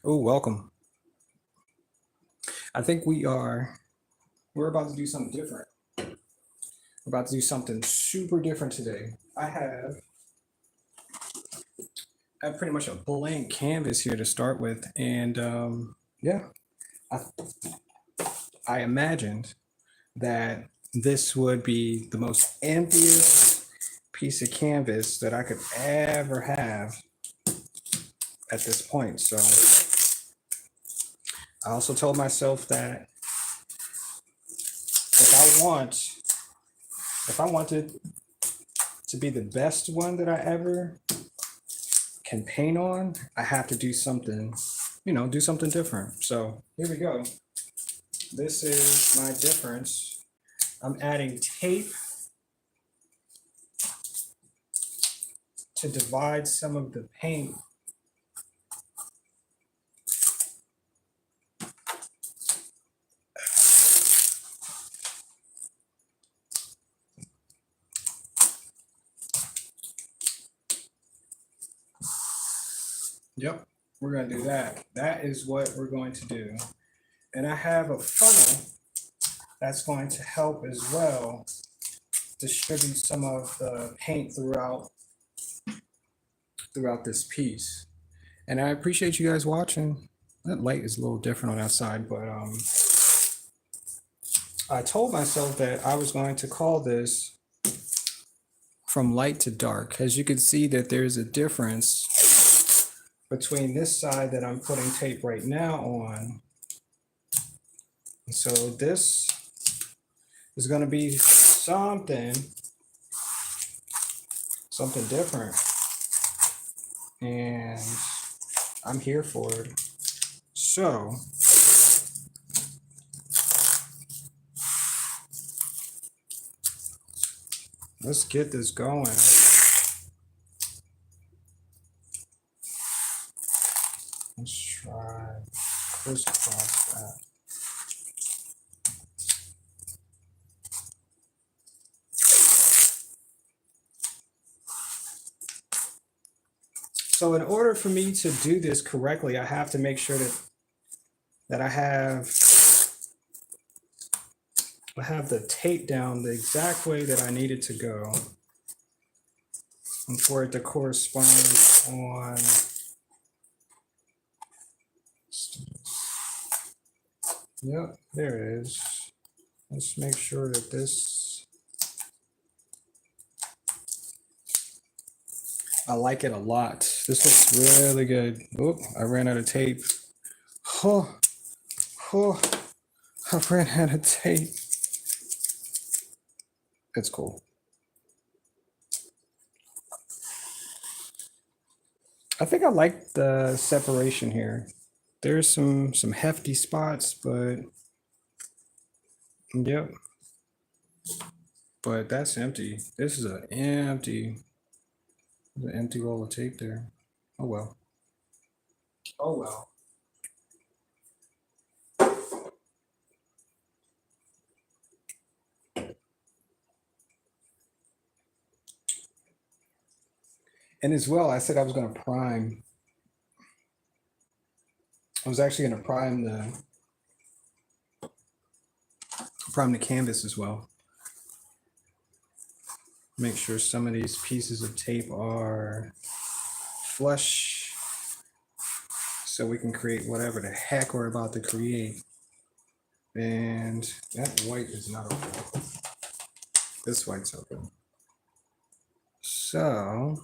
Oh, welcome. I think we're about to do something different. We're about to do something super different today. I have pretty much a blank canvas here to start with. And yeah, I, I imagined that this would be the most emptiest piece of canvas that I could ever have at this point. So I also told myself that if I want, if I wanted to be the best one that I ever can paint on, I have to do something, do something different. So here we go. This is my difference. I'm adding tape to divide some of the paint. Yep, we're gonna do that. That is what we're going to do. And I have a funnel that's going to help as well distribute some of the paint throughout this piece. And I appreciate you guys watching. That light is a little different on that side, but I told myself that I was going to call this from light to dark. As you can see that there's a difference between this side that I'm putting tape right now on. So this is going to be something different. And I'm here for it. So let's get this going. Let's try crisscross that. So in order for me to do this correctly, I have to make sure that I have the tape down the exact way that I need it to go, and for it to correspond on. Yep, there it is. Let's make sure that this, I like it a lot. This looks really good. Oh, I ran out of tape. Oh, I ran out of tape. It's cool. I think I like the separation here. There's some hefty spots, but yep. But that's empty. This is an empty roll of tape there. Oh well. Oh well. And as well, I said I was going to prime. I was actually going to prime the canvas as well. Make sure some of these pieces of tape are flush so we can create whatever the heck we're about to create. And that white is not open. This white's open. So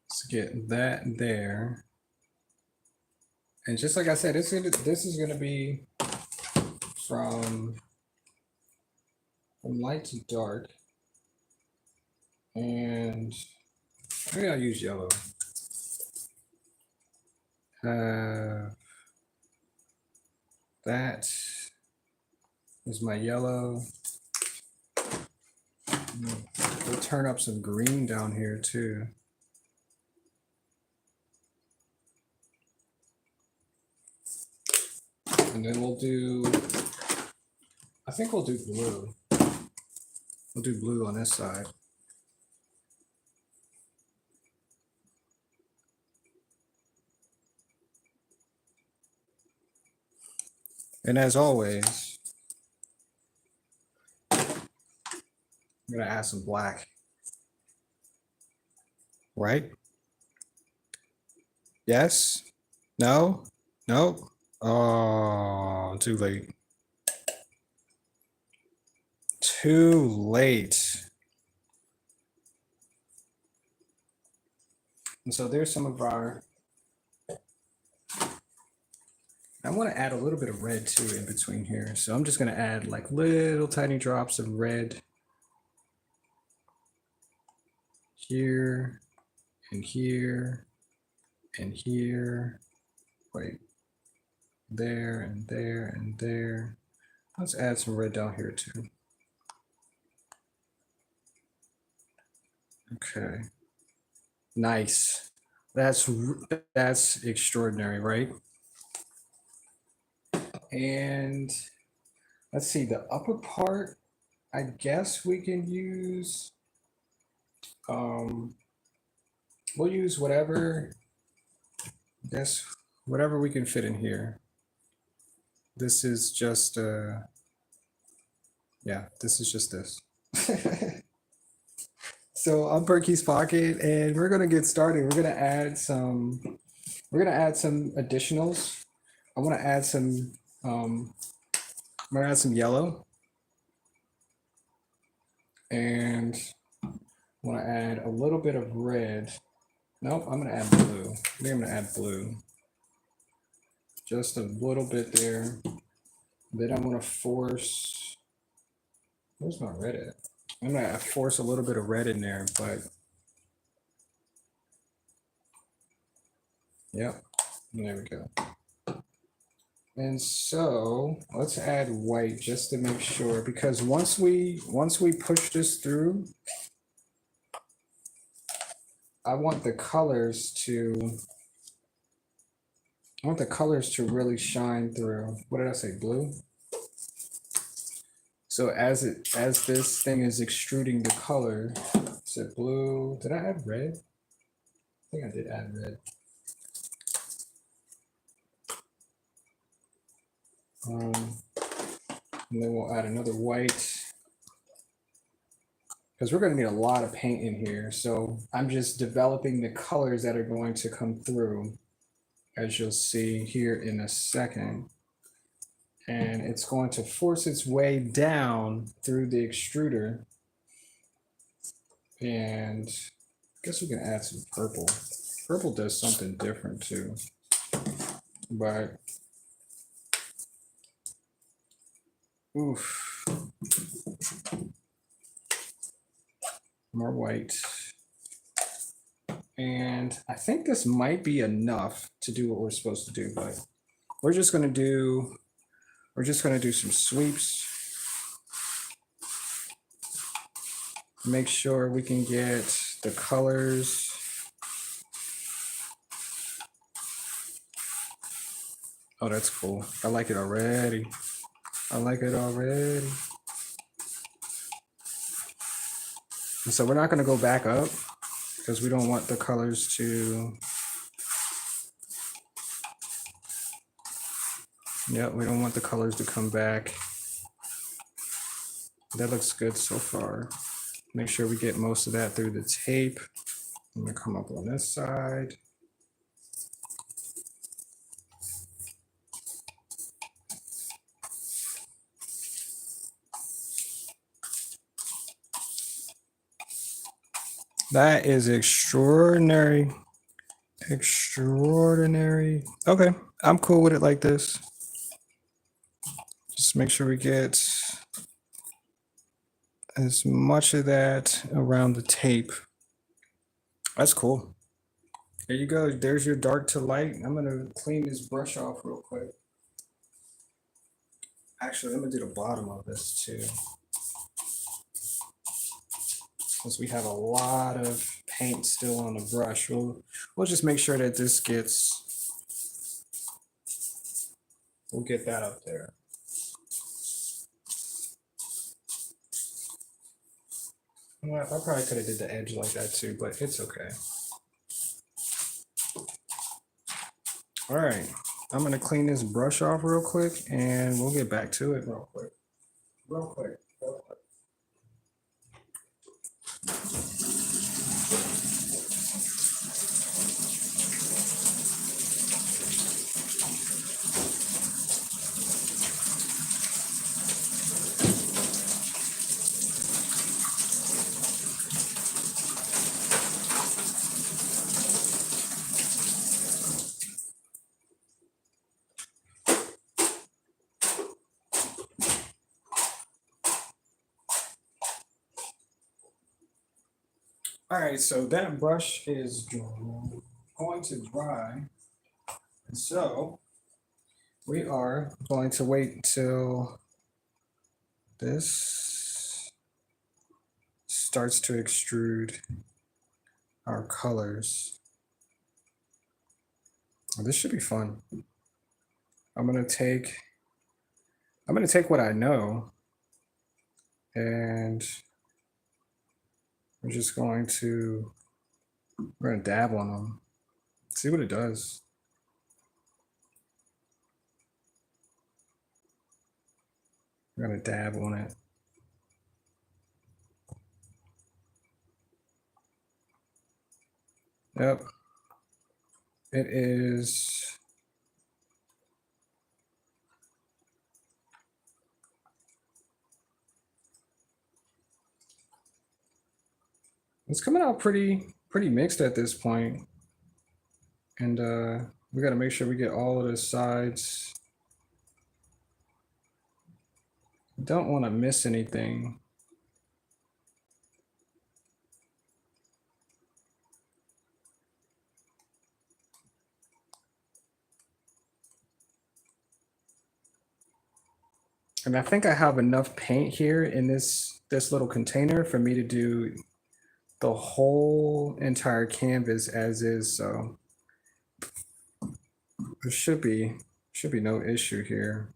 let's get that there. And just like I said, this is gonna be from light to dark. And maybe I'll use yellow. That is my yellow. We'll turn up some green down here too. And then we'll do, I think we'll do blue. We'll do blue on this side. And as always, I'm gonna add some black, right? Yes? No? Nope. Oh, too late. Too late. And so there's some of our, I want to add a little bit of red too in between here. So I'm just going to add like little tiny drops of red here and here and here. Wait, there and there and there. Let's add some red down here too. Okay. Nice. That's extraordinary, right? And let's see, the upper part, I guess we can use, we'll use whatever, I guess, whatever we can fit in here. This is just, yeah, this is just this. So I'm Perky's Pocket, and we're gonna get started. We're gonna add some additionals. I want to add some, I'm gonna add some yellow, and I want to add a little bit of red. Nope, I'm gonna add blue. I think I'm gonna add blue. Just a little bit there. Then I'm gonna force, where's my red at? I'm gonna force a little bit of red in there, but yep, there we go. And so let's add white just to make sure, because once we push this through, I want the colors to really shine through. What did I say? Blue. So as this thing is extruding the color, is it blue? Did I add red? I think I did add red. And then we'll add another white, because we're going to need a lot of paint in here. So I'm just developing the colors that are going to come through, as you'll see here in a second. And it's going to force its way down through the extruder. And I guess we can add some purple. Purple does something different too. But oof. More white. And I think this might be enough to do what we're supposed to do, but we're just going to do some sweeps. Make sure we can get the colors. Oh, that's cool. I like it already. I like it already. And so we're not going to go back up because we don't want the colors to, yeah, we don't want the colors to come back. That looks good so far. Make sure we get most of that through the tape. I'm gonna come up on this side. That is extraordinary. Extraordinary. Okay, I'm cool with it like this. Just make sure we get as much of that around the tape. That's cool. There you go. There's your dark to light. I'm gonna clean this brush off real quick. Actually, I'm gonna do the bottom of this too, because we have a lot of paint still on the brush. We'll just make sure that this gets, we'll get that up there. I probably could have did the edge like that too, but it's okay. All right. I'm gonna clean this brush off real quick and we'll get back to it real quick. Real quick. Real quick. All right, so that brush is going to dry. And so we are going to wait till this starts to extrude our colors. Oh, this should be fun. I'm gonna take what I know and we're just going to dab on them, see what it does. We're gonna dab on it. Yep. It is. It's coming out pretty mixed at this point. And we got to make sure we get all of the sides. Don't want to miss anything. And I think I have enough paint here in this little container for me to do the whole entire canvas as is. So there should be no issue here.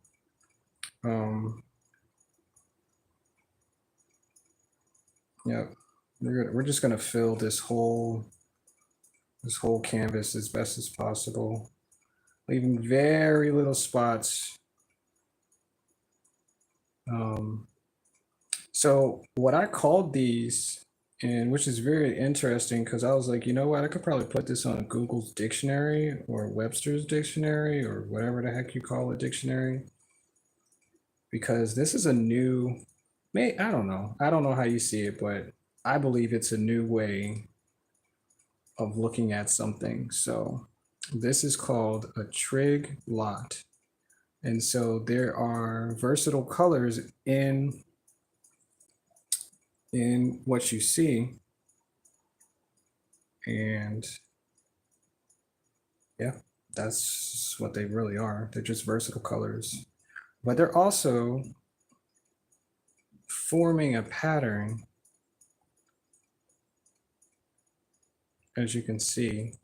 Yep, we're just gonna fill this whole canvas as best as possible, leaving very little spots. So what I called these, and which is very interesting because I was like, you know what, I could probably put this on a Google's dictionary or Webster's dictionary or whatever the heck you call a dictionary, because this is a new, I don't know how you see it, but I believe it's a new way of looking at something. So this is called a trig lot. And so there are versatile colors in what you see. And yeah, that's what they really are. They're just versatile colors. But they're also forming a pattern. As you can see,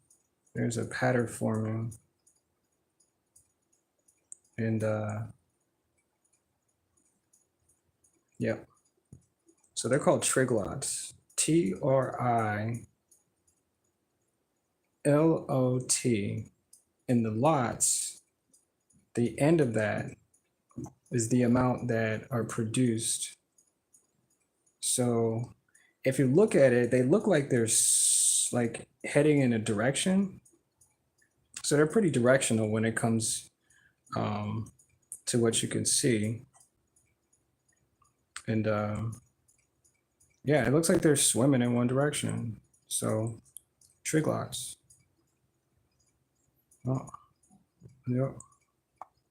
there's a pattern forming. And yep. So they're called trig lots. TRILOT. And the lots, the end of that is the amount that are produced. So if you look at it, they look like they're like heading in a direction. So they're pretty directional when it comes to what you can see. And yeah, it looks like they're swimming in one direction. So trig lots. Oh, yep,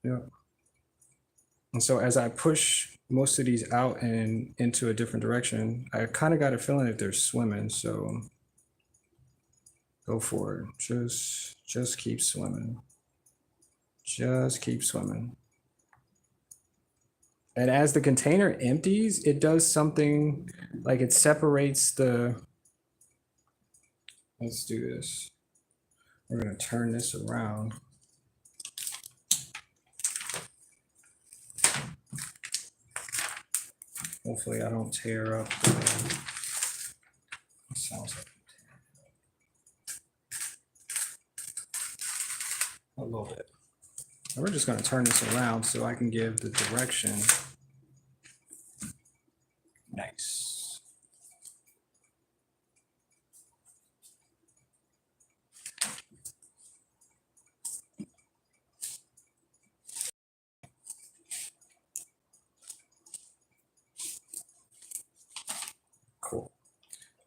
yep. And so as I push most of these out and into a different direction, I kind of got a feeling that they're swimming. So go for it. Just keep swimming. Just keep swimming. And as the container empties, it does something like it separates the, let's do this. We're gonna turn this around. Hopefully I don't tear up. It sounds like a little bit. we're just going to turn this around so I can give the direction. Nice. Cool.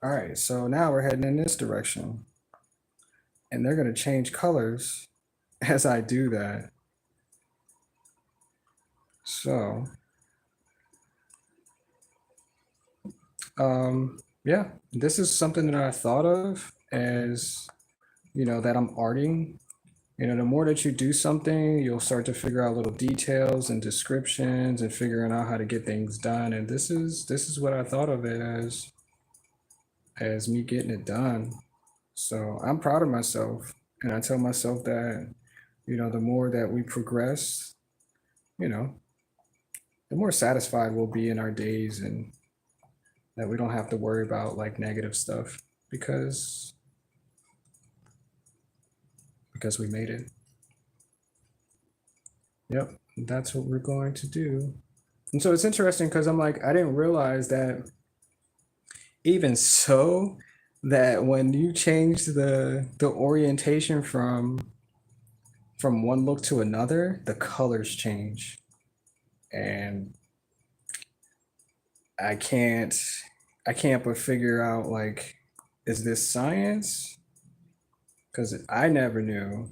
All right, so now we're heading in this direction. And they're going to change colors as I do that. So, yeah, this is something that I thought of as, that I'm arting. The more that you do something, you'll start to figure out little details and descriptions and figuring out how to get things done. And this is what I thought of it as me getting it done. So I'm proud of myself. And I tell myself that, the more that we progress, the more satisfied we'll be in our days, and that we don't have to worry about like negative stuff because we made it. Yep, that's what we're going to do. And so it's interesting because I'm like, I didn't realize that even so, that when you change the orientation from one look to another, the colors change. And I can't but figure out, like, is this science? Because I never knew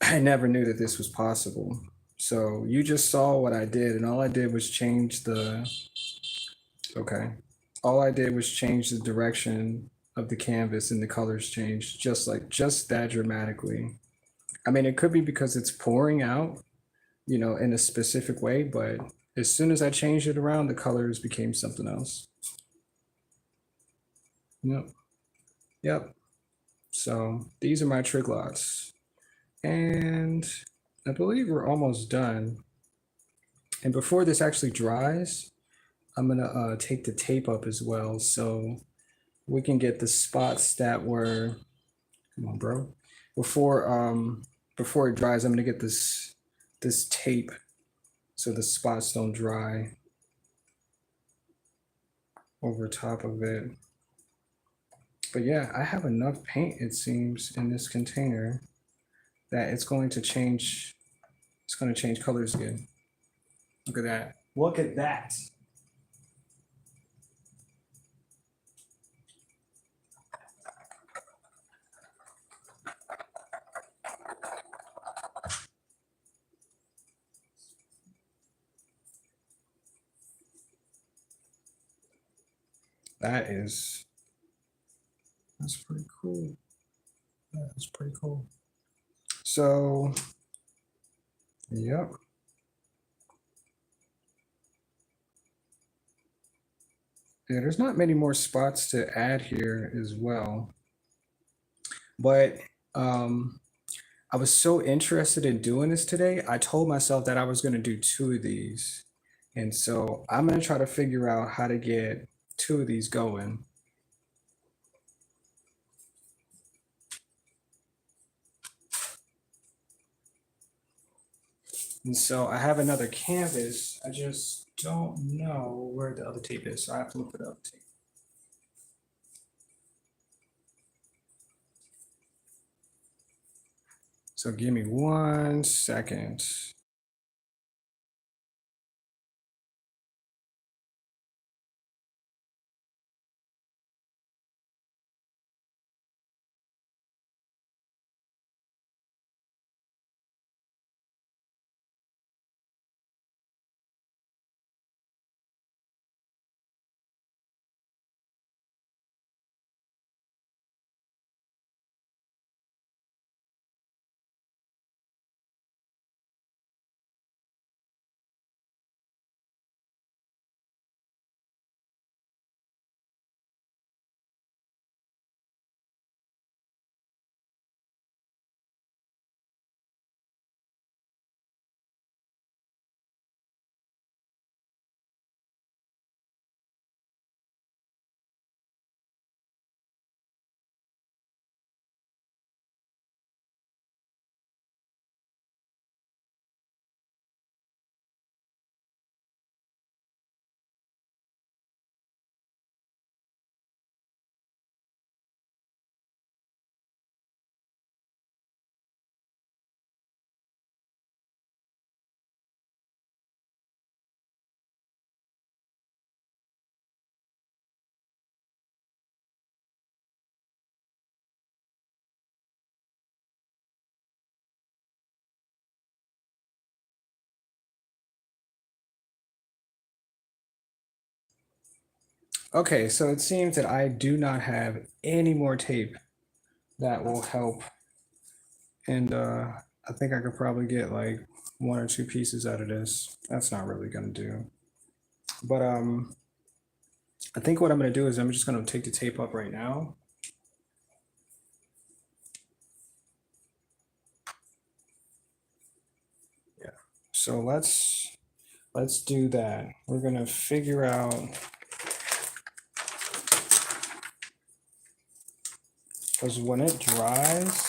that this was possible. So you just saw what I did, and all I did was change the direction of the canvas, and the colors changed just that dramatically. I mean, it could be because it's pouring out, in a specific way, but as soon as I changed it around, the colors became something else. Yep. Yep. So these are my trig lots. And I believe we're almost done. And before this actually dries, I'm gonna take the tape up as well, so we can get the spots that were, come on, bro. Before it dries, I'm gonna get this tape so the spots don't dry over top of it. But yeah, I have enough paint, it seems, in this container that it's going to change. It's going to change colors again. Look at that. Look at that. That's pretty cool. That's pretty cool. So, yep. Yeah, there's not many more spots to add here as well. But I was so interested in doing this today, I told myself that I was going to do 2 of these. And so I'm going to try to figure out how to get 2 of these going. And so I have another canvas. I just don't know where the other tape is, so I have to look for the other tape. So give me 1 second. Okay, so it seems that I do not have any more tape that will help. And I think I could probably get like one or two pieces out of this. That's not really gonna do. But I think what I'm gonna do is I'm just gonna take the tape up right now. Yeah. So let's do that. We're gonna figure out because when it dries,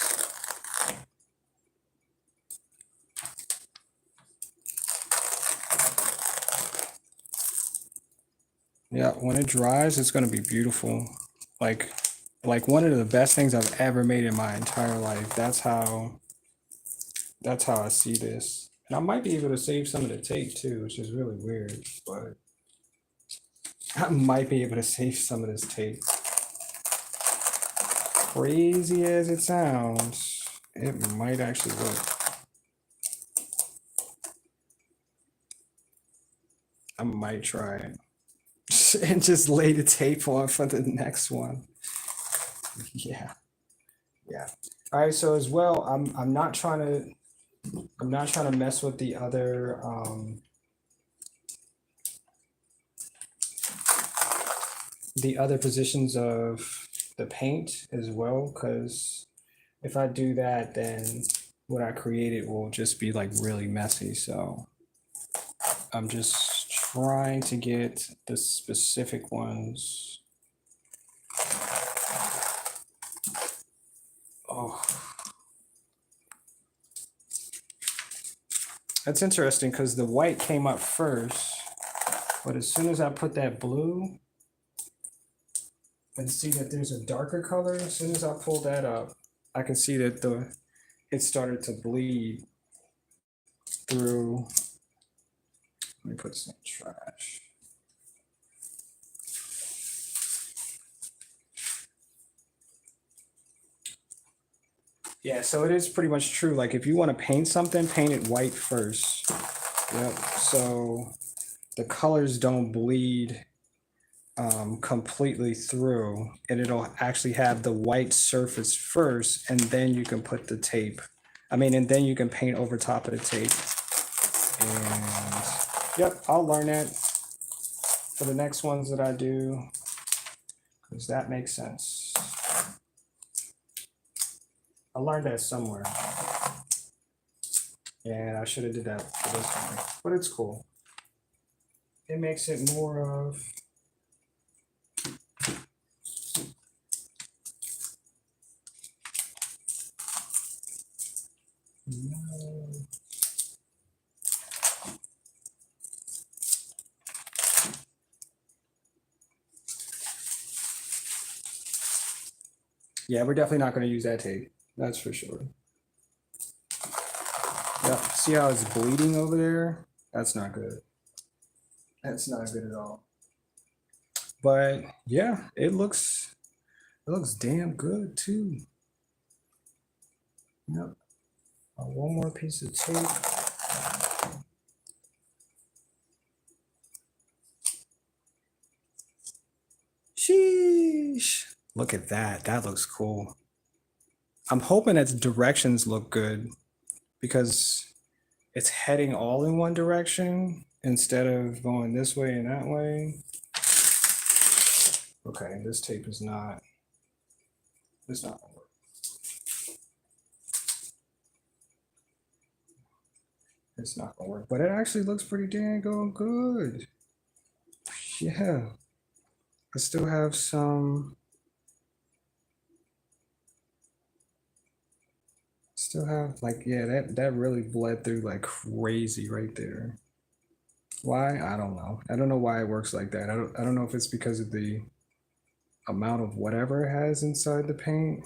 yeah, when it dries, it's gonna be beautiful. Like like one of the best things I've ever made in my entire life. That's how I see this. And I might be able to save some of the tape too, which is really weird, but I might be able to save some of this tape. Crazy as it sounds, it might actually work. I might try it and just lay the tape on for the next one. Yeah, yeah. All right. So as well, I'm not trying to mess with the other positions of the paint as well, because if I do that, then what I created will just be like really messy. So I'm just trying to get the specific ones. Oh, that's interesting because the white came up first, but as soon as I put that blue and see that there's a darker color, as soon as I pull that up, I can see that it started to bleed through. Let me put some trash. Yeah, so it is pretty much true. Like if you want to paint something, paint it white first. Yep. So the colors don't bleed completely through, and it'll actually have the white surface first, and then you can put the tape. I mean, and then you can paint over top of the tape. And yep, I'll learn that for the next ones that I do, because that makes sense. I learned that somewhere. And I should have did that for this one, but it's cool. It makes it more of yeah, we're definitely not going to use that tape. That's for sure. Yeah, see how it's bleeding over there? That's not good. That's not good at all. But yeah, it looks damn good too. Yep. One more piece of tape. Sheesh. Look at that. That looks cool. I'm hoping its directions look good because it's heading all in one direction instead of going this way and that way. Okay, this tape is not, it's not gonna work. It's not gonna work, but it actually looks pretty dang good. Yeah, I still have some, still have like, yeah, that really bled through like crazy right there. Why? I don't know. I don't know why it works like that. I don't know if it's because of the amount of whatever it has inside the paint,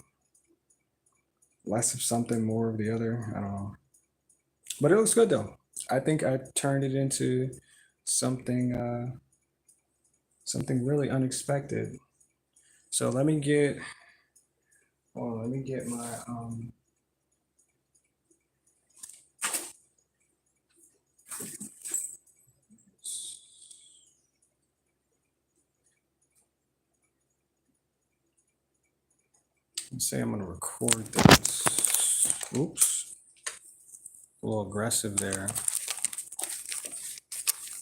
less of something, more of the other. I don't know. But it looks good though. I think I turned it into something something really unexpected. So let me get my Let's say I'm gonna record this. Oops. A little aggressive there.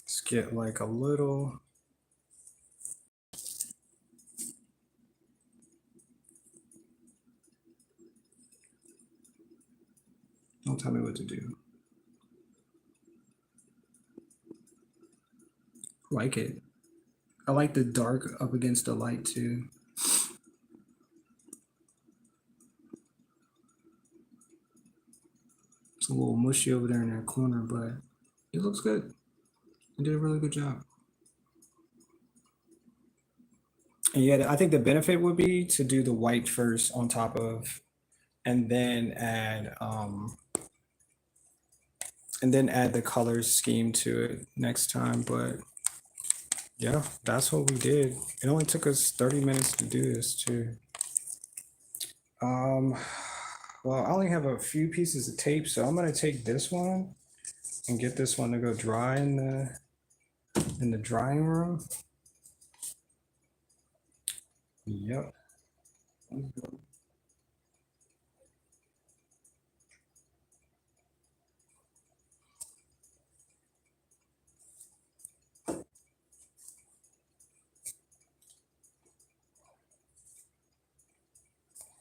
Let's get like a little. Don't tell me what to do. I like it. I like the dark up against the light too. It's a little mushy over there in that corner, but it looks good. You did a really good job. And yeah, I think the benefit would be to do the white first on top of, and then add the color scheme to it next time. But yeah, that's what we did. It only took us 30 minutes to do this too. Well, I only have a few pieces of tape, so I'm gonna take this one and get this one to go dry in the drying room. Yep.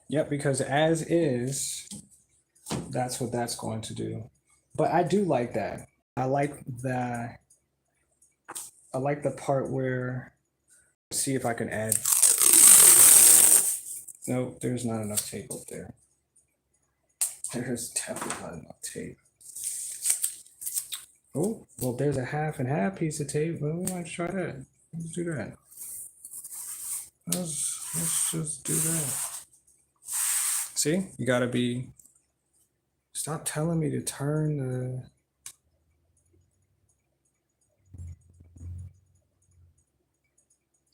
Yep, because as is, that's what that's going to do. But I do like that. I like the part where, see if I can add. Nope, there's not enough tape up there. There's definitely not enough tape. Oh, well, there's a half and half piece of tape. Well, we might try that. Let's do that. Let's just do that. See, you gotta be, stop telling me to turn the,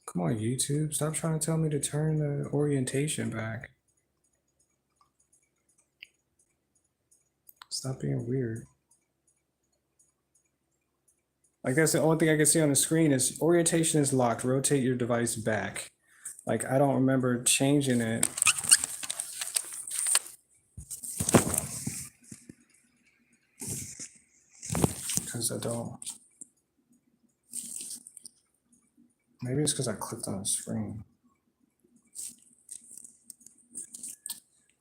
come on, YouTube, stop trying to tell me to turn the orientation back. Stop being weird. I guess the only thing I can see on the screen is orientation is locked. Rotate your device back. Like, I don't remember changing it. Because I don't. Maybe it's because I clicked on the screen.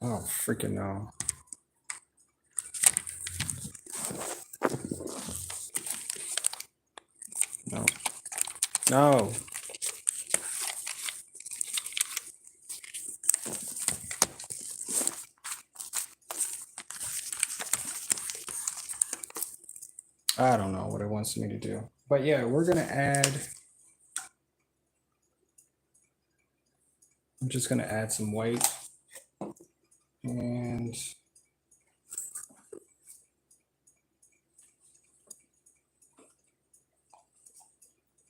Oh, freaking no. No. No. I don't know what it wants me to do. But yeah, we're going to add, I'm just going to add some white. And I'm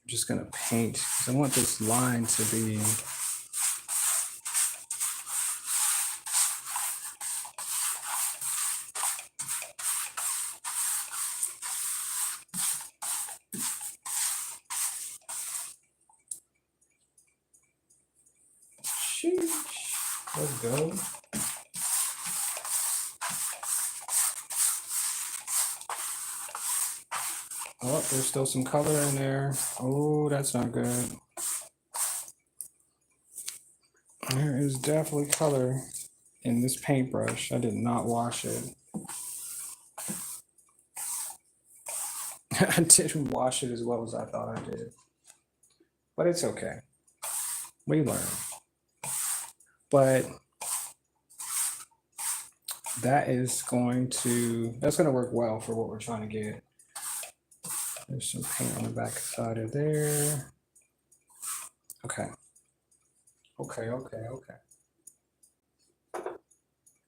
just going to paint, because I want this line to be, let's go. Oh, there's still some color in there. Oh, that's not good. There is definitely color in this paintbrush. I did not wash it. I didn't wash it as well as I thought I did. But it's okay. We learn. But that's going to work well for what we're trying to get. There's some paint on the back side of there. Okay.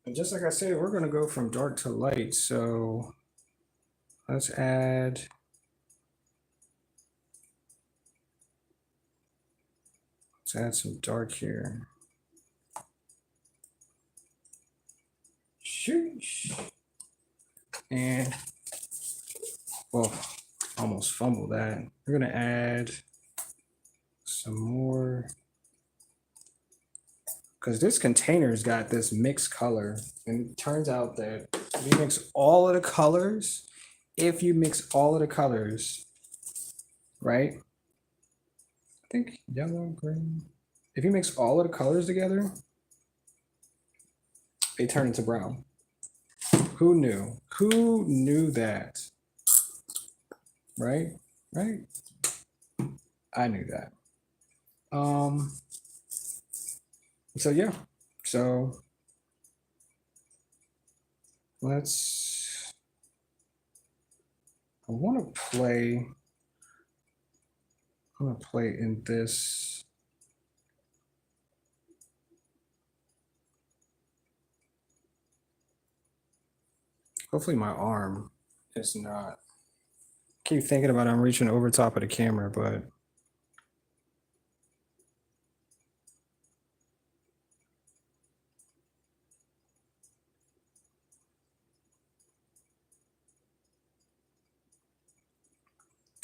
And just like I said, we're going to go from dark to light. So let's add some dark here. Sheesh. And, well, almost fumbled that. We're going to add some more because this container's got this mixed color, and it turns out that if you mix all of the colors, right? I think yellow, green. If you mix all of the colors together, they turn into brown. Who knew? Who knew that? Right? Right? I knew that. So yeah. So let's I want to play I'm gonna play in this. Hopefully my arm is not. Keep thinking about I'm reaching over top of the camera, but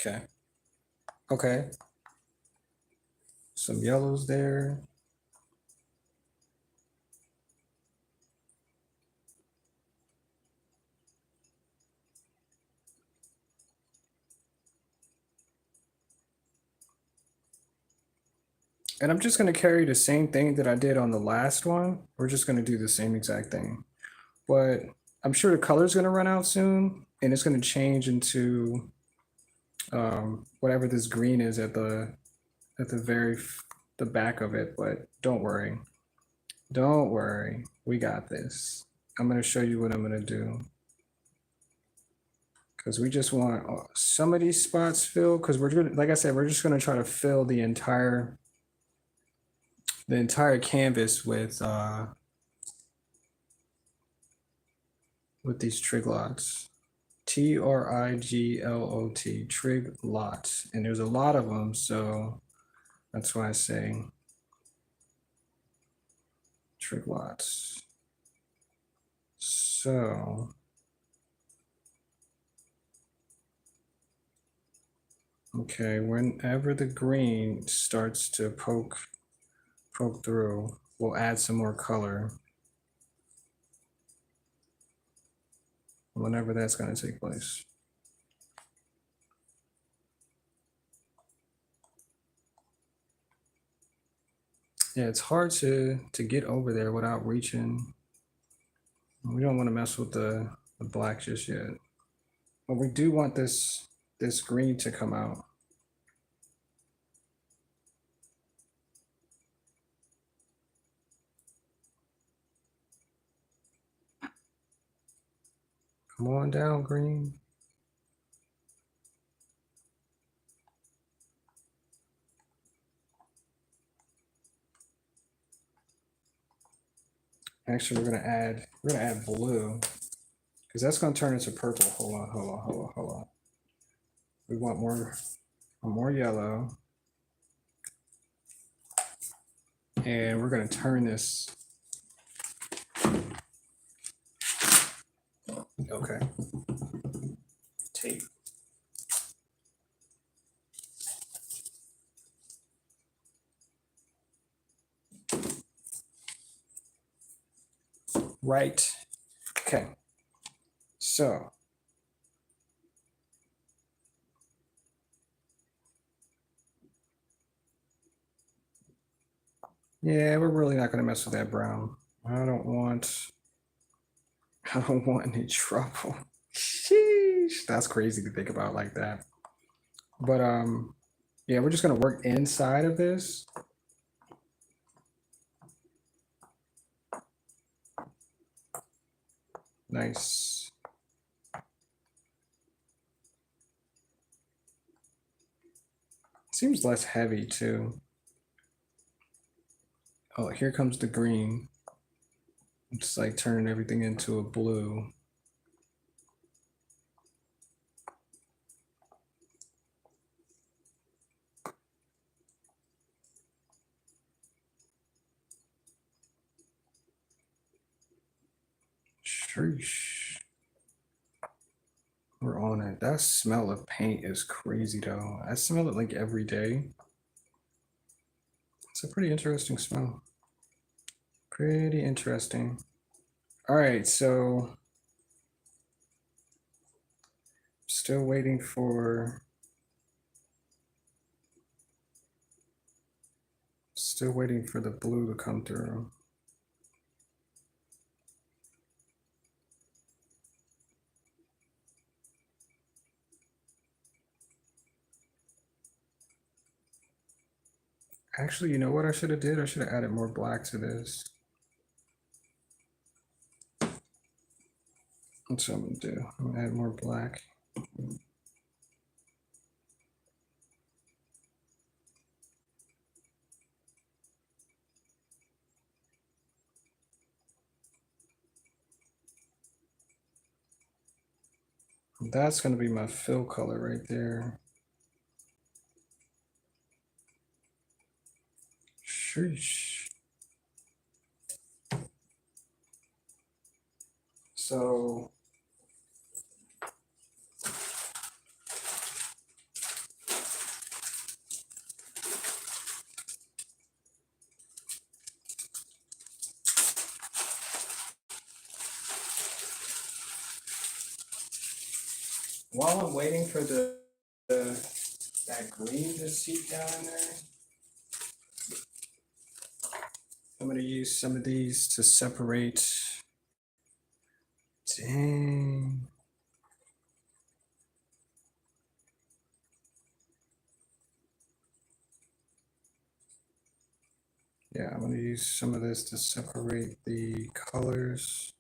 okay. Okay. Some yellows there. And I'm just going to carry the same thing that I did on the last one. We're just going to do the same exact thing. But I'm sure the color's going to run out soon, and it's going to change into whatever this green is at the the back of it. But don't worry. Don't worry. We got this. I'm going to show you what I'm going to do. Because we just want some of these spots filled, because we're going to, like I said, we're just going to try to fill the entire canvas with these trig lots. TRIGLOT, trig lots. And there's a lot of them, so that's why I say trig lots. So okay, whenever the green starts to poke through, we'll add some more color. Whenever that's going to take place. Yeah, it's hard to get over there without reaching. We don't want to mess with the black just yet. But we do want this green to come out. Come on down, green. Actually, we're gonna add blue, because that's gonna turn into purple. Hold on. We want more yellow. And we're gonna turn this. Okay. Tape. Right. Okay. So yeah, we're really not going to mess with that brown. I don't want any trouble. Sheesh, that's crazy to think about like that. But yeah, we're just going to work inside of this. Nice. Seems less heavy too. Oh, here comes the green. It's like turning everything into a blue. Sheesh. We're on it. That smell of paint is crazy though. I smell it like every day. It's a pretty interesting smell. Pretty interesting. All right, so still waiting for the blue to come through. Actually, you know what I should have did? I should have added more black to this. That's what I'm gonna do. I'm gonna add more black. That's gonna be my fill color right there. Sheesh. So while I'm waiting for that green to seep down in there, I'm gonna use some of these to separate. Dang. Yeah, I'm gonna use some of this to separate the colors.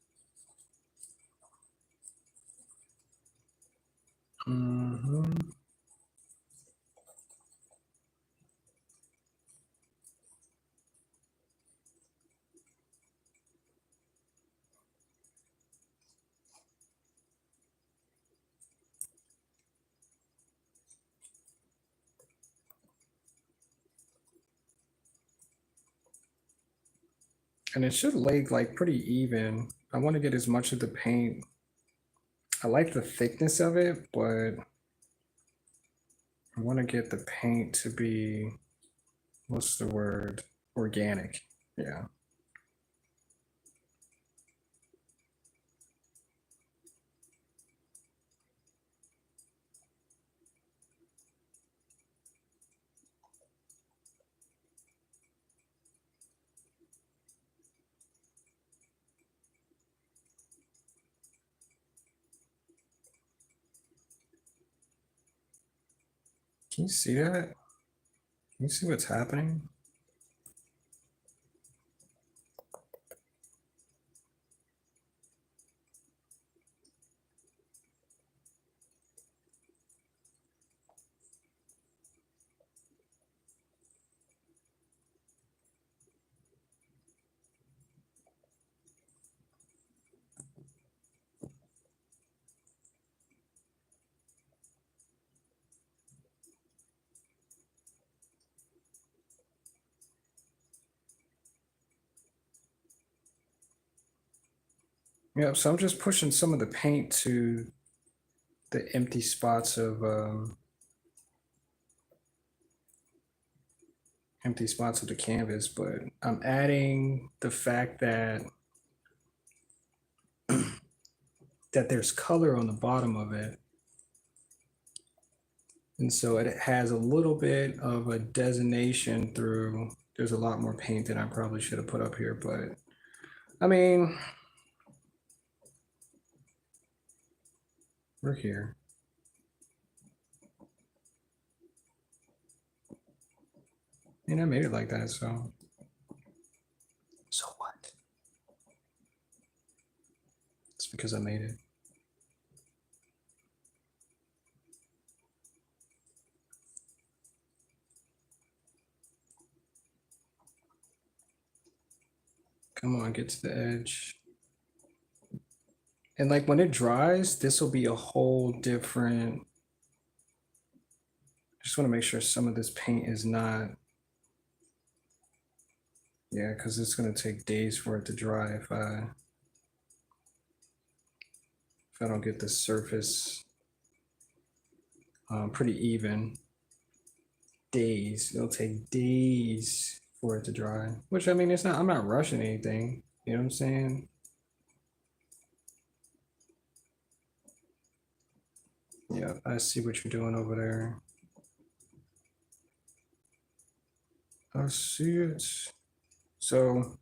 Mm-hmm. And it should lay like pretty even. I want to get as much of the paint. I like the thickness of it, but I want to get the paint to be, what's the word? Organic. Yeah. Can you see that? Can you see what's happening? Yeah, so I'm just pushing some of the paint to the empty spots of the canvas, but I'm adding the fact that there's color on the bottom of it. And so it has a little bit of a designation through, there's a lot more paint than I probably should have put up here, but I mean, we're here. And I made it like that, so what? It's because I made it. Come on, get to the edge. And like when it dries, this will be a whole different. I just want to make sure some of this paint is not. Yeah, because it's going to take days for it to dry if I don't get the surface pretty even. Days. It'll take days for it to dry. Which I mean, it's not. I'm not rushing anything. You know what I'm saying? Yeah, I see what you're doing over there. I see it. So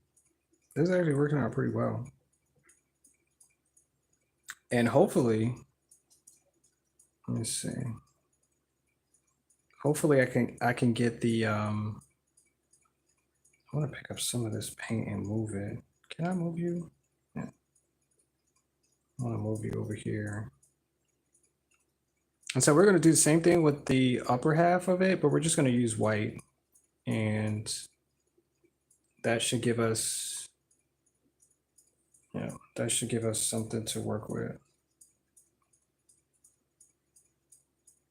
this is actually working out pretty well. And hopefully, let me see. Hopefully I can get the I want to pick up some of this paint and move it. Can I move you? Yeah. I want to move you over here. And so we're going to do the same thing with the upper half of it, but we're just going to use white. And that should give us, that should give us something to work with.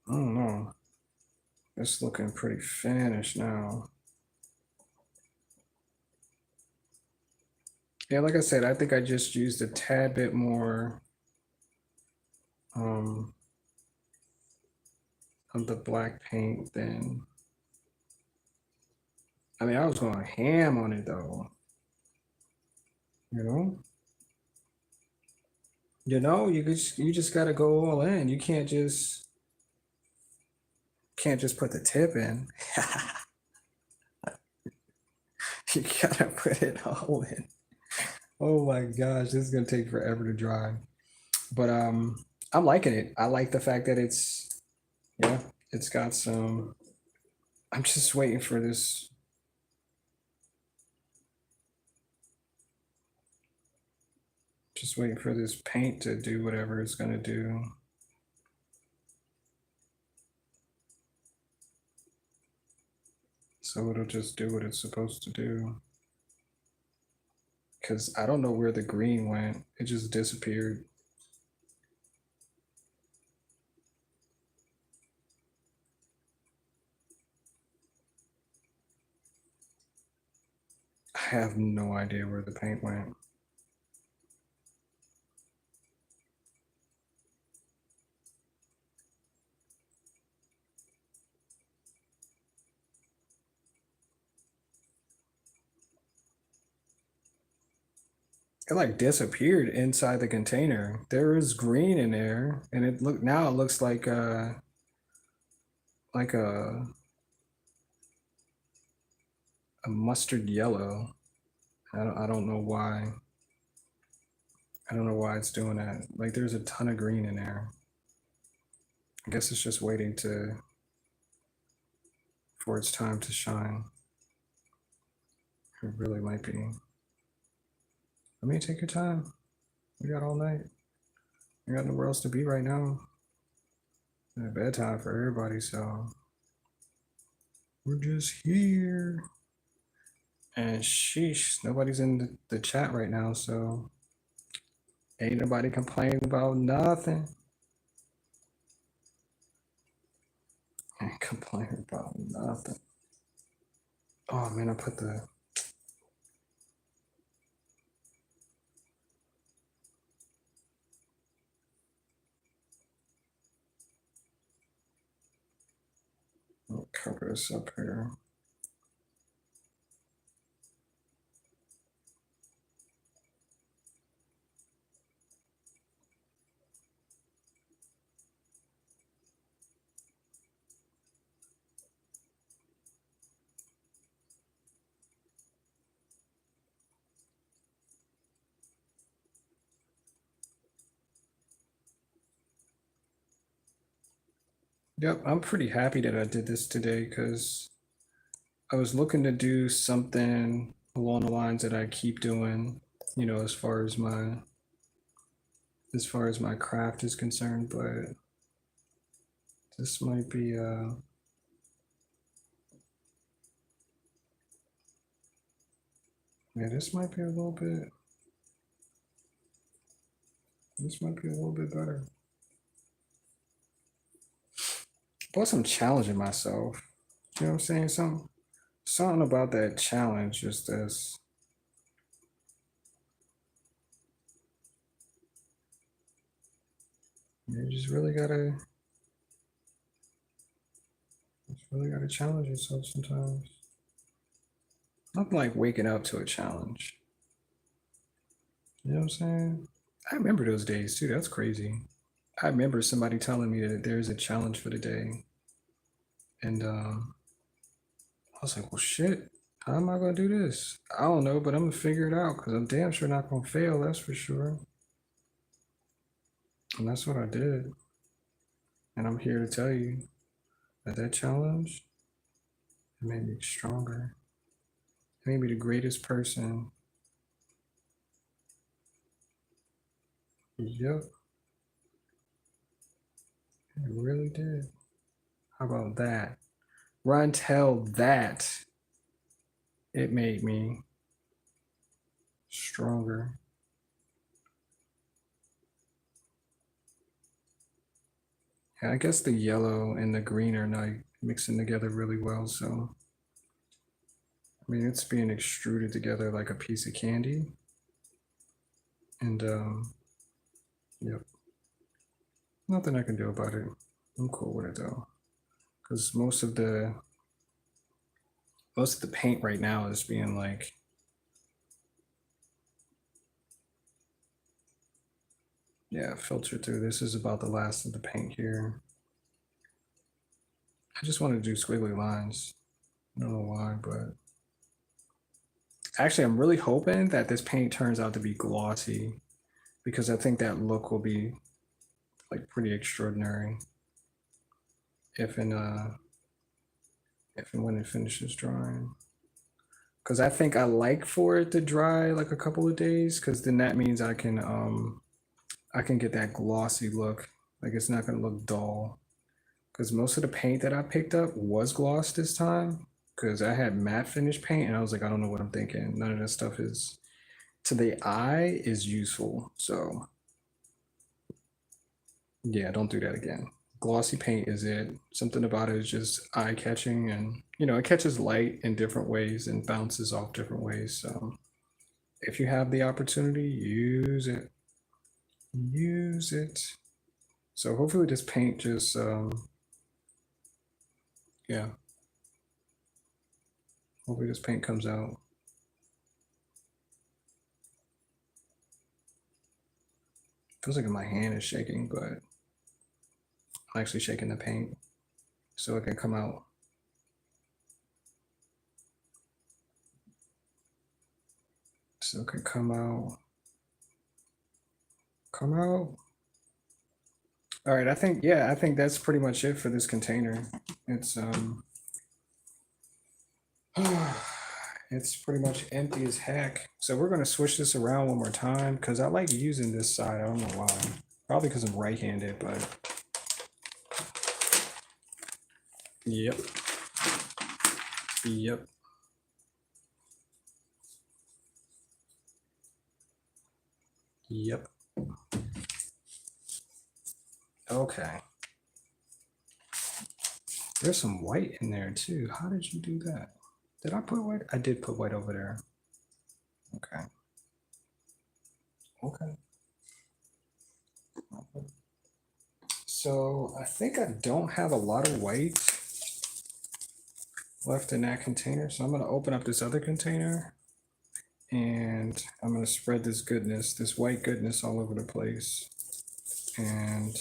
I don't know. It's looking pretty finished now. Yeah, like I said, I think I just used a tad bit more of the black paint than, I mean, I was going ham on it though. You know? You just gotta go all in. You can't just put the tip in. You gotta put it all in. Oh my gosh, this is gonna take forever to dry. But I'm liking it. I like the fact that it's got some. I'm just waiting for this. Just waiting for this paint to do whatever it's gonna do. So it'll just do what it's supposed to do. Because I don't know where the green went. It just disappeared. I have no idea where the paint went. It like disappeared inside the container. There is green in there, and it looks like like a mustard yellow. I don't know why. I don't know why it's doing that. Like there's a ton of green in there. I guess it's just waiting for its time to shine. It really might be. I mean, take your time. We got all night. We got nowhere else to be right now. It's bedtime for everybody, so we're just here. And sheesh, nobody's in the chat right now, so ain't nobody complaining about nothing. Ain't complaining about nothing. Oh man, I put the I'll cover this up here. Yep, I'm pretty happy that I did this today because I was looking to do something along the lines that I keep doing, as far as my craft is concerned, but this might be yeah, this might be a little bit better. Plus I'm challenging myself. You know what I'm saying? Something about that challenge just as you just really gotta challenge yourself sometimes. Nothing like waking up to a challenge. You know what I'm saying? I remember those days too. That's crazy. I remember somebody telling me that there's a challenge for the day. And I was like, well, shit, how am I going to do this? I don't know, but I'm going to figure it out because I'm damn sure not going to fail. That's for sure. And that's what I did. And I'm here to tell you that that challenge made me stronger. It made me the greatest person. Yep, it really did. How about that? Run tell that it made me stronger. And I guess the yellow and the green are not mixing together really well. So, I mean, it's being extruded together like a piece of candy. And, yep, nothing I can do about it. I'm cool with it though. Because most of the paint right now is being like, yeah, filtered through. This is about the last of the paint here. I just want to do squiggly lines. I don't know why, but actually, I'm really hoping that this paint turns out to be glossy because I think that look will be like pretty extraordinary if and when it finishes drying. Because I think I like for it to dry like a couple of days because then that means I can get that glossy look. Like it's not gonna look dull. Because most of the paint that I picked up was gloss this time. Because I had matte finish paint and I was like, I don't know what I'm thinking. None of that stuff is to the eye is useful. So yeah, don't do that again. Glossy paint is it. Something about it is just eye catching and it catches light in different ways and bounces off different ways. So if you have the opportunity, use it. Use it. So hopefully this paint just yeah. Hopefully this paint comes out. Feels like my hand is shaking, but I'm actually shaking the paint so it can come out. So it can come out. Come out. All right, I think that's pretty much it for this container. It's it's pretty much empty as heck. So we're gonna switch this around one more time because I like using this side. I don't know why. Probably because I'm right-handed, but yep. Yep. Yep. Okay. There's some white in there too. How did you do that? Did I put white? I did put white over there. Okay. Okay. So I think I don't have a lot of white left in that container. So I'm going to open up this other container and I'm going to spread this goodness, this white goodness all over the place. And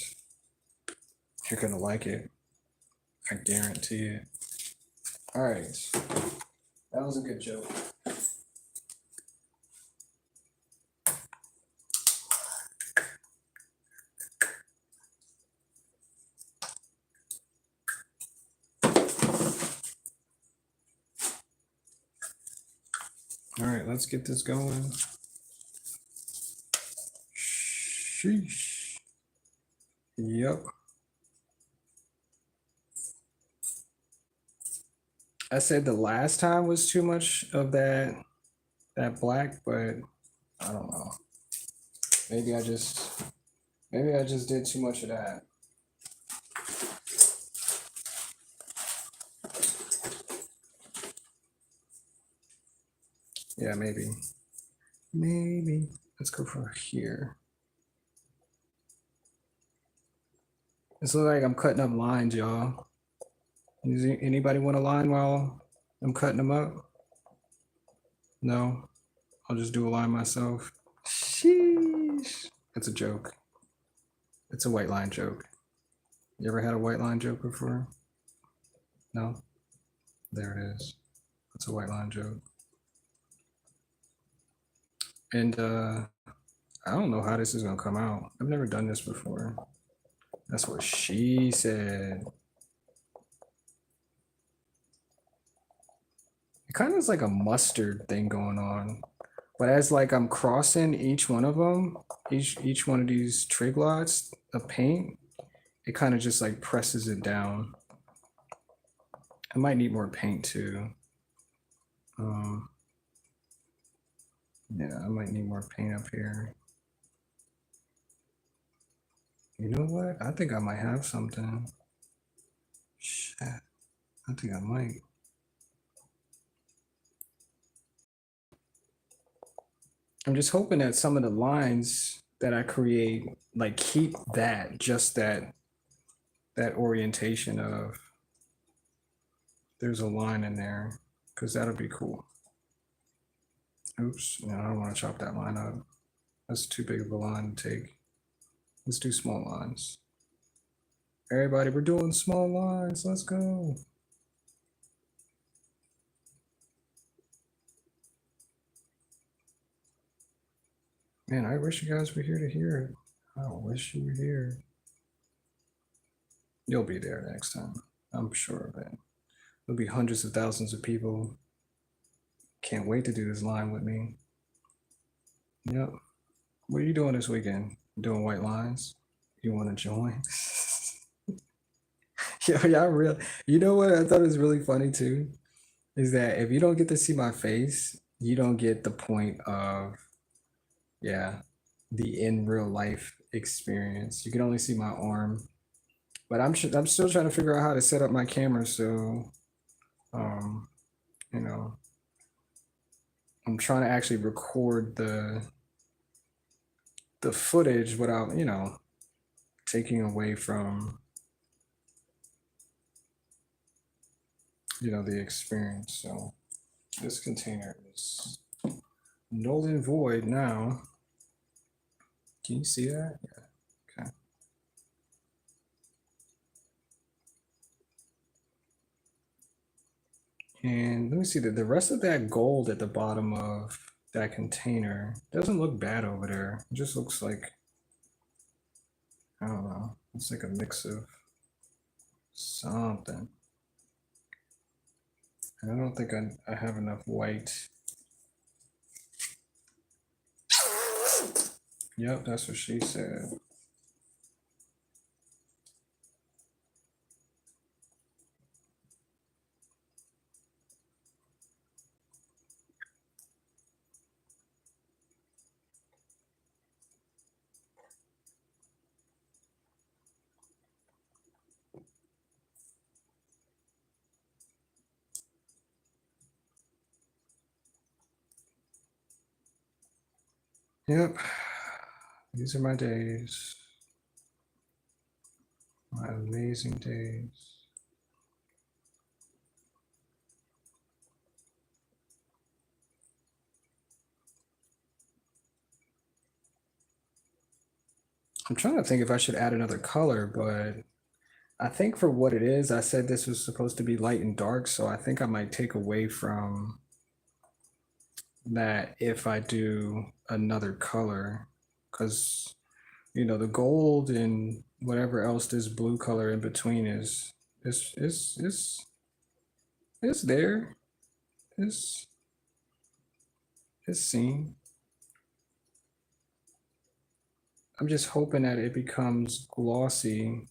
you're going to like it. I guarantee it. All right. That was a good joke. All right, let's get this going. Sheesh. Yep. I said the last time was too much of that black, but I don't know. Maybe I just did too much of that. Yeah, maybe. Maybe. Let's go for here. It's look like I'm cutting up lines, y'all. Does anybody want a line while I'm cutting them up? No, I'll just do a line myself. Sheesh. It's a joke. It's a white line joke. You ever had a white line joke before? No? There it is. It's a white line joke. And I don't know how this is gonna come out. I've never done this before. That's what she said. It kind of is like a mustard thing going on. But as like I'm crossing each one of them, each one of these trig lots of paint, it kind of just like presses it down. I might need more paint too. Yeah, I might need more paint up here. You know what? I think I might have something. Shit. I think I might. I'm just hoping that some of the lines that I create like keep that, just that orientation of there's a line in there, because that'll be cool. Oops, no, I don't want to chop that line up. That's too big of a line to take. Let's do small lines. Everybody, we're doing small lines. Let's go. Man, I wish you guys were here to hear it. I wish you were here. You'll be there next time. I'm sure of it. There'll be hundreds of thousands of people. Can't wait to do this line with me. Yep. What are you doing this weekend? Doing white lines? You want to join? Y'all real. You know what I thought was really funny too? Is that if you don't get to see my face, you don't get the point of, yeah, the in real life experience. You can only see my arm, but I'm still trying to figure out how to set up my camera. So, you know, I'm trying to actually record the footage without, you know, taking away from, you know, the experience. So this container is null and void now. Can you see that? Yeah. Okay. And let me see that the rest of that gold at the bottom of that container doesn't look bad over there. It just looks like, I don't know, it's like a mix of something. And I don't think I have enough white. Yep, that's what she said. Yep, these are my days. My amazing days. I'm trying to think if I should add another color, but I think for what it is, I said this was supposed to be light and dark, so I think I might take away from that if I do another color, because you know the gold and whatever else this blue color in between is there. It's seen. I'm just hoping that it becomes glossy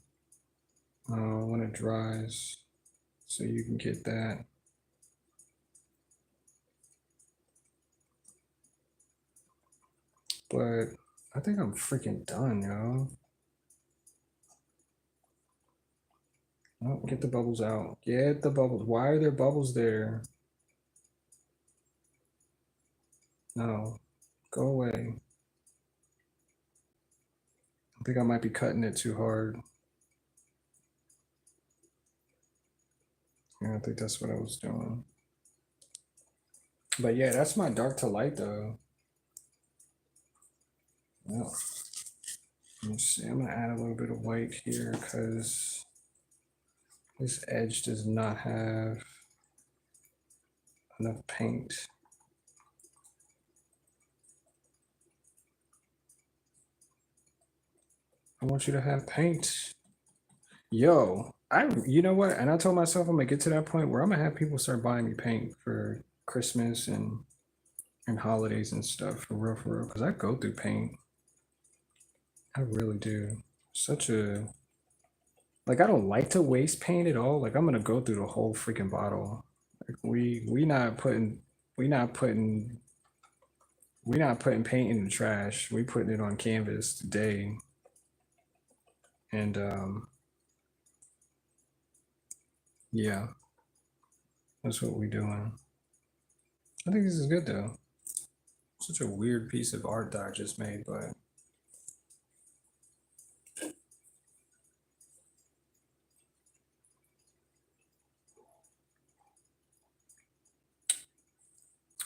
when it dries, so you can get that. But I think I'm freaking done, yo. Oh, get the bubbles out. Get the bubbles. Why are there bubbles there? No, go away. I think I might be cutting it too hard. Yeah, I think that's what I was doing. But yeah, that's my dark to light though. Yeah. Let me see. I'm gonna add a little bit of white here because this edge does not have enough paint. I want you to have paint. Yo, you know what? And I told myself I'm gonna get to that point where I'm gonna have people start buying me paint for Christmas and holidays and stuff for real. Because I go through paint. I really do. Such a like I don't like to waste paint at all. Like I'm gonna go through the whole freaking bottle. Like we not putting we not putting paint in the trash. We putting it on canvas today. And yeah, that's what we doing. I think this is good though. Such a weird piece of art that I just made, but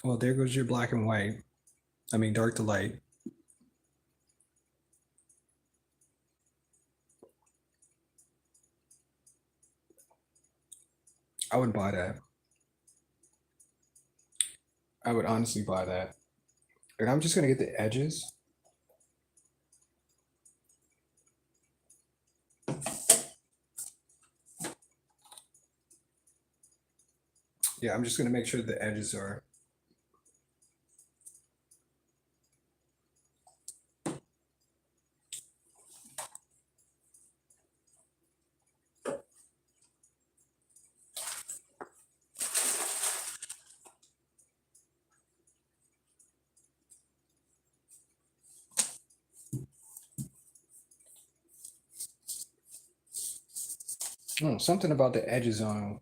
well, there goes your black and white. I mean, dark to light. I would buy that. I would honestly buy that. And I'm just gonna get the edges. Yeah, I'm just gonna make sure the edges are. Oh, something about the edges on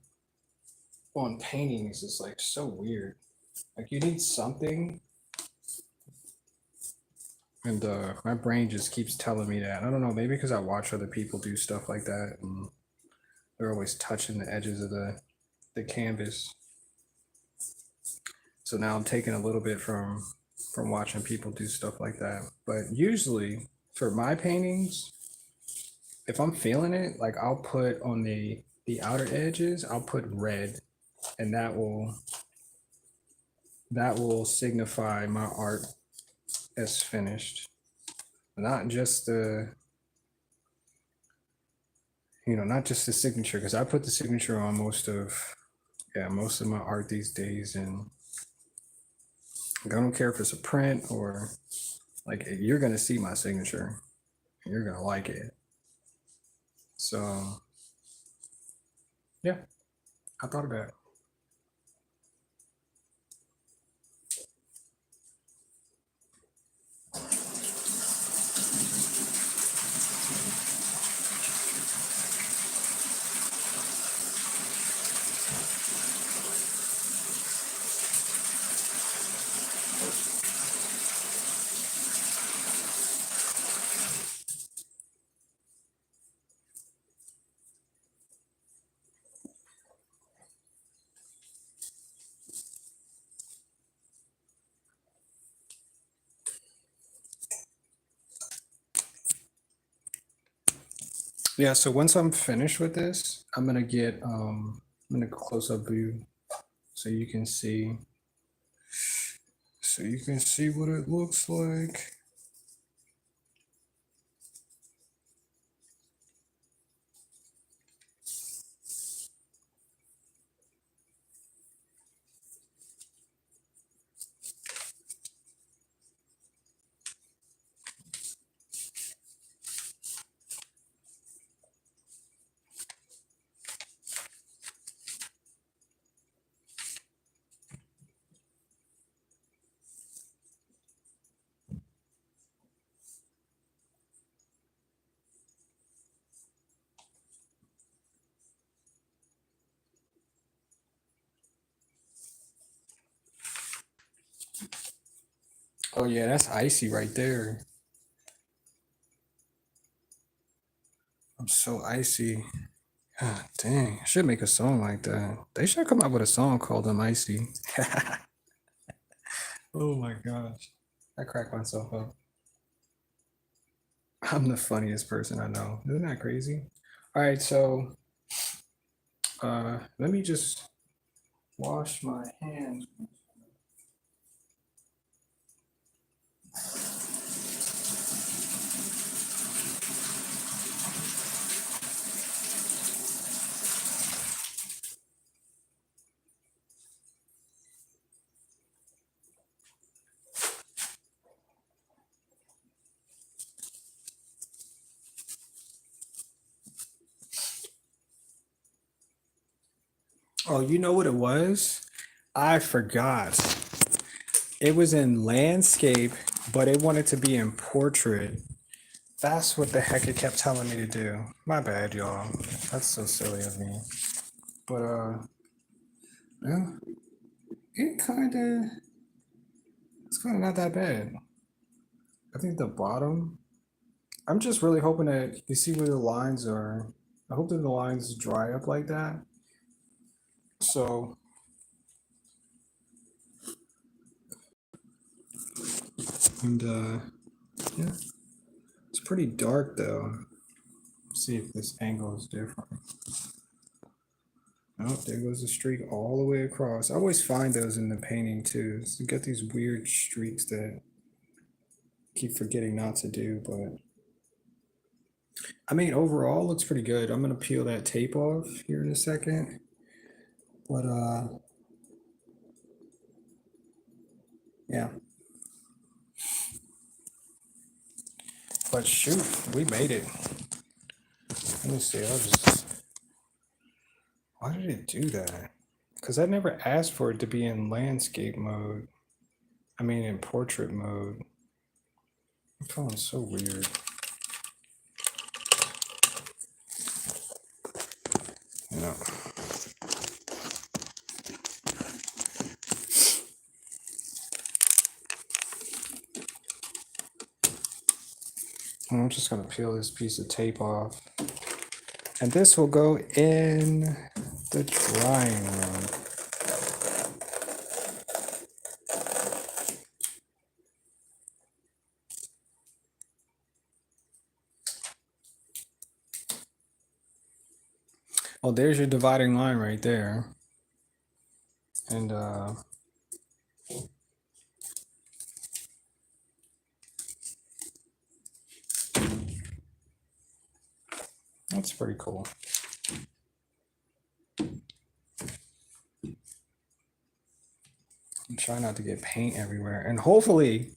paintings is like so weird. Like you need something, and my brain just keeps telling me that. I don't know, maybe because I watch other people do stuff like that, and they're always touching the edges of the canvas. So now I'm taking a little bit from watching people do stuff like that. But usually for my paintings, if I'm feeling it, like I'll put on the outer edges, I'll put red, and that will signify my art as finished. Not just not just the signature, because I put the signature on most of my art these days, and I don't care if it's a print or like you're gonna see my signature, you're gonna like it. So yeah, I thought of that. Yeah, so once I'm finished with this, I'm gonna close up view so you can see what it looks like. Oh yeah, that's icy right there. I'm so icy. God dang, I should make a song like that. They should come out with a song called I'm Icy. Oh my gosh. I cracked myself up. I'm the funniest person I know. Isn't that crazy? All right, so let me just wash my hands. Oh, you know what it was? I forgot. It was in landscape, but it wanted to be in portrait. That's what the heck it kept telling me to do. My bad, y'all. That's so silly of me. But yeah, it it's kind of not that bad. I think the bottom. I'm just really hoping that you see where the lines are. I hope that the lines dry up like that. So, and yeah, it's pretty dark though. Let's see if this angle is different. Oh, there goes the streak all the way across. I always find those in the painting too. So you get these weird streaks that I keep forgetting not to do, but I mean overall looks pretty good. I'm gonna peel that tape off here in a second. But yeah. But shoot, we made it. Let me see. I'll just. Why did it do that? Because I never asked for it to be in landscape mode. I mean, in portrait mode. I'm feeling so weird. You know. I'm just gonna peel this piece of tape off. And this will go in the drying room. Oh, there's your dividing line right there. And that's pretty cool. I'm trying not to get paint everywhere. And hopefully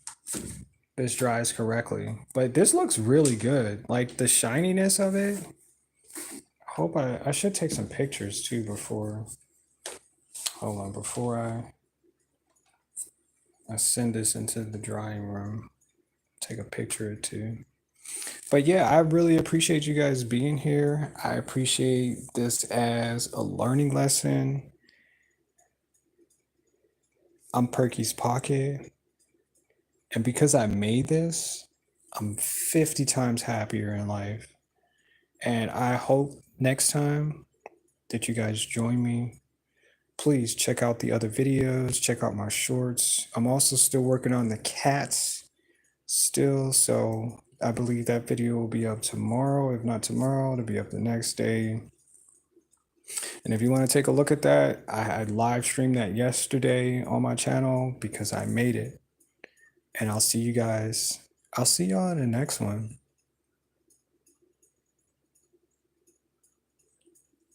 this dries correctly. But this looks really good. Like the shininess of it. I should take some pictures too before. Hold on, before I send this into the drying room. Take a picture or two. But yeah, I really appreciate you guys being here. I appreciate this as a learning lesson. I'm Perky's Pocket. And because I made this, I'm 50 times happier in life. And I hope next time that you guys join me. Please check out the other videos, check out my shorts. I'm also still working on the cats still, so I believe that video will be up tomorrow. If not tomorrow, it'll be up the next day. And if you want to take a look at that, I live streamed that yesterday on my channel because I made it. And I'll see y'all in the next one.